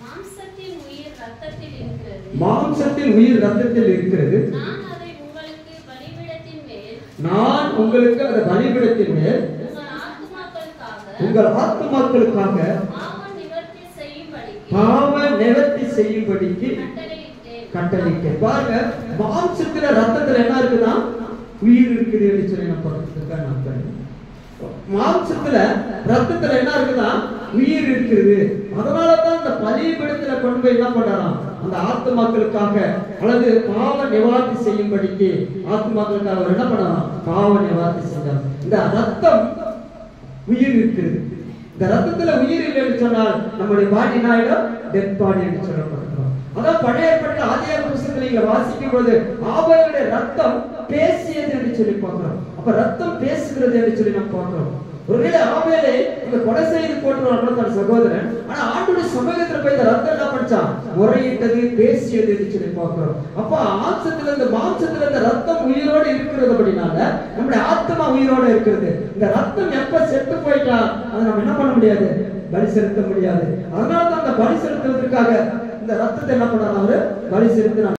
மாம்சத்தின் உயிர் இரத்தத்தில் இருக்கிறது. மாம்சத்தின் உயிர் இரத்தத்தில் இருக்கிறது. நான் அதை உங்களுக்கு பலிபீடத்தின் மேல், நான் உங்களுக்கு அந்த பலிபீடத்தின் மேல் உங்கள் ஆத்துமாக்களுக்காக பாவ நிவர்த்தி செய்யும்படிக்கு கட்டளையிட்டேன். பாருங்க, மாம்சத்துல ரத்தத்துல என்ன இருக்குதா? உயிர் இருக்குது என்று சொல்லி நான் சொல்றேன். மாம்சத்துல ரத்தத்துல என்ன இருக்குதா? உயிர் இருக்குது. அதனாலதான் இந்த பலிபீடத்துல கொண்டு போய் என்ன பண்றாராம்? அந்த ஆத்துமாக்களுக்காக அல்லது பாவ நிவார்த்தி செய்யும்படிக்கு ஆத்துமாக்களுக்காக அவர் என்ன பண்ணலாம்? பாவ நிவார்த்தி செஞ்சார். இந்த ரத்தம் உயிர் இருக்கிறது. இந்த ரத்தத்துல உயிர் இல்லைன்னு சொன்னால் நம்முடைய பாடி நாயிடம் டெட் பாடி என்று சொல்லப்படுகிறோம். அதான் பழைய ஏற்பாட்டில் ஆதியாகம புத்தகத்தில் நீங்க வாசிக்கும் பொழுது ஆபேலுடைய ரத்தம் பேசியது என்று சொல்லி பார்க்கிறோம். அப்ப ரத்தம் பேசுகிறது என்று சொல்லி நம்ம பார்க்கிறோம். ஒருவேளை ஆபேலை இந்த கொலை செய்து போட்டுருவாங்க தன் சகோதரன், ஆனா ஆண்டவருடைய சமூகத்துல போய் இந்த ரத்தம் என்ன பண்ணான்? முறையிட்டது, பேசியது என்று சொல்லி பார்க்கிறோம். அப்ப மாம்சத்துல இந்த ரத்தம் உயிரோடு இருக்கிறது. அப்படினால நம்முடைய ஆத்மா உயிரோடு இருக்கிறது. இந்த ரத்தம் எப்ப செத்து போயிட்டா அதை நம்ம என்ன பண்ண முடியாது? பலி செலுத்த முடியாது. அதனால தான் அந்த பலி செலுத்துவதற்காக இந்த ரத்தத்தை என்ன பண்ணாரு? அவரு பலி செலுத்தினார்.